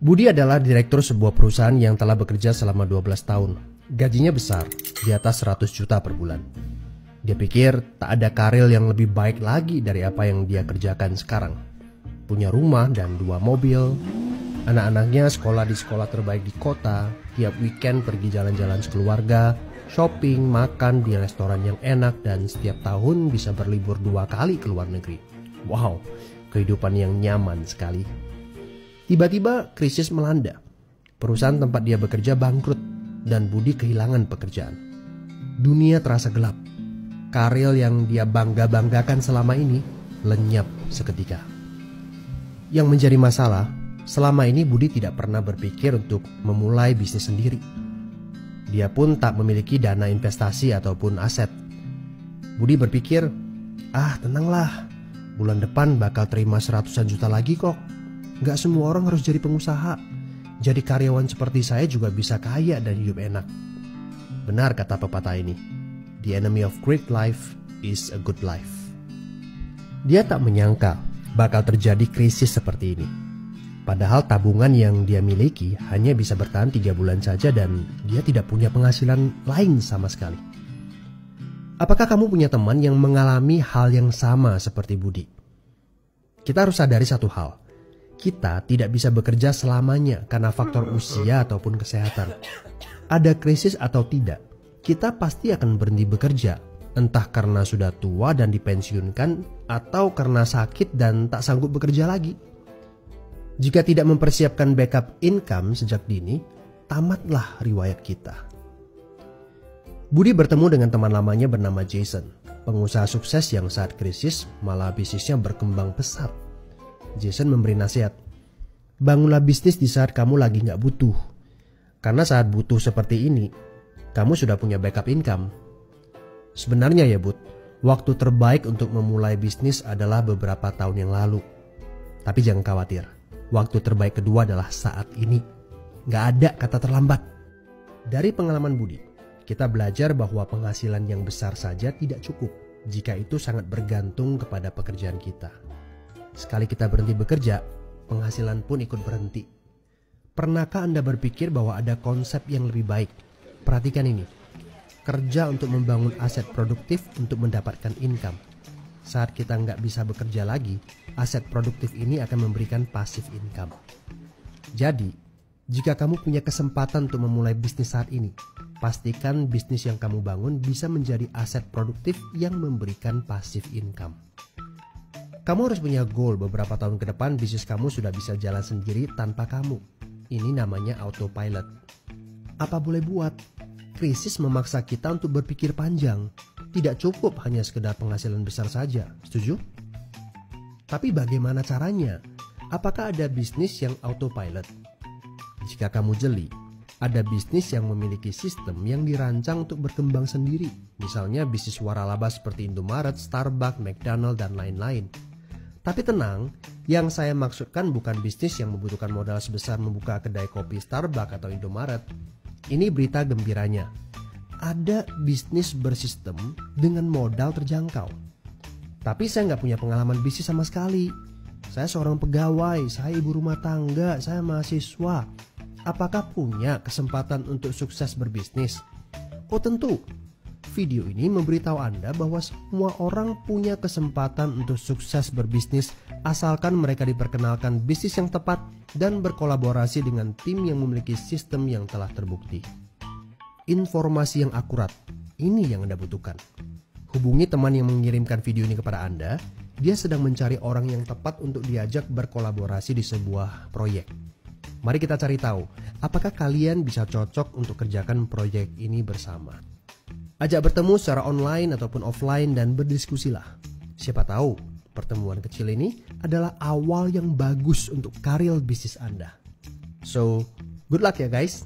Budi adalah direktur sebuah perusahaan yang telah bekerja selama 12 tahun. Gajinya besar, di atas 100 juta per bulan. Dia pikir tak ada karir yang lebih baik lagi dari apa yang dia kerjakan sekarang. Punya rumah dan 2 mobil. Anak-anaknya sekolah di sekolah terbaik di kota. Tiap weekend pergi jalan-jalan sekeluarga, shopping, makan di restoran yang enak, dan setiap tahun bisa berlibur 2 kali ke luar negeri. Wow, kehidupan yang nyaman sekali. Tiba-tiba krisis melanda. Perusahaan tempat dia bekerja bangkrut dan Budi kehilangan pekerjaan. Dunia terasa gelap. Karir yang dia bangga-banggakan selama ini lenyap seketika. Yang menjadi masalah, selama ini Budi tidak pernah berpikir untuk memulai bisnis sendiri. Dia pun tak memiliki dana investasi ataupun aset. Budi berpikir, tenanglah, bulan depan bakal terima 100-an juta lagi kok. Gak semua orang harus jadi pengusaha. Jadi karyawan seperti saya juga bisa kaya dan hidup enak. Benar kata pepatah ini. The enemy of great life is a good life. Dia tak menyangka bakal terjadi krisis seperti ini. Padahal tabungan yang dia miliki hanya bisa bertahan 3 bulan saja dan dia tidak punya penghasilan lain sama sekali. Apakah kamu punya teman yang mengalami hal yang sama seperti Budi? Kita harus sadari satu hal. Kita tidak bisa bekerja selamanya karena faktor usia ataupun kesehatan. Ada krisis atau tidak, kita pasti akan berhenti bekerja. Entah karena sudah tua dan dipensiunkan, atau karena sakit dan tak sanggup bekerja lagi. Jika tidak mempersiapkan backup income sejak dini, tamatlah riwayat kita. Budi bertemu dengan teman lamanya bernama Jason, pengusaha sukses yang saat krisis malah bisnisnya berkembang pesat. Jason memberi nasihat, bangunlah bisnis di saat kamu lagi gak butuh. Karena saat butuh seperti ini, kamu sudah punya backup income. Sebenarnya ya Bud, waktu terbaik untuk memulai bisnis adalah beberapa tahun yang lalu. Tapi jangan khawatir, waktu terbaik kedua adalah saat ini. Gak ada kata terlambat. Dari pengalaman Budi, kita belajar bahwa penghasilan yang besar saja tidak cukup jika itu sangat bergantung kepada pekerjaan kita. Sekali kita berhenti bekerja, penghasilan pun ikut berhenti. Pernahkah Anda berpikir bahwa ada konsep yang lebih baik? Perhatikan ini. Kerja untuk membangun aset produktif untuk mendapatkan income. Saat kita nggak bisa bekerja lagi, aset produktif ini akan memberikan passive income. Jadi, jika kamu punya kesempatan untuk memulai bisnis saat ini, pastikan bisnis yang kamu bangun bisa menjadi aset produktif yang memberikan passive income. Kamu harus punya goal beberapa tahun ke depan bisnis kamu sudah bisa jalan sendiri tanpa kamu. Ini namanya autopilot. Apa boleh buat? Krisis memaksa kita untuk berpikir panjang. Tidak cukup hanya sekedar penghasilan besar saja. Setuju? Tapi bagaimana caranya? Apakah ada bisnis yang autopilot? Jika kamu jeli, ada bisnis yang memiliki sistem yang dirancang untuk berkembang sendiri. Misalnya bisnis waralaba seperti Indomaret, Starbucks, McDonald, dan lain-lain. Tapi tenang, yang saya maksudkan bukan bisnis yang membutuhkan modal sebesar membuka kedai kopi Starbucks atau Indomaret. Ini berita gembiranya. Ada bisnis bersistem dengan modal terjangkau. Tapi saya nggak punya pengalaman bisnis sama sekali. Saya seorang pegawai, saya ibu rumah tangga, saya mahasiswa. Apakah punya kesempatan untuk sukses berbisnis? Oh tentu. Video ini memberitahu Anda bahwa semua orang punya kesempatan untuk sukses berbisnis asalkan mereka diperkenalkan bisnis yang tepat dan berkolaborasi dengan tim yang memiliki sistem yang telah terbukti. Informasi yang akurat, ini yang Anda butuhkan. Hubungi teman yang mengirimkan video ini kepada Anda. Dia sedang mencari orang yang tepat untuk diajak berkolaborasi di sebuah proyek. Mari kita cari tahu, apakah kalian bisa cocok untuk kerjakan proyek ini bersama. Ajak bertemu secara online ataupun offline dan berdiskusilah. Siapa tahu pertemuan kecil ini adalah awal yang bagus untuk karir bisnis Anda. So, good luck ya guys.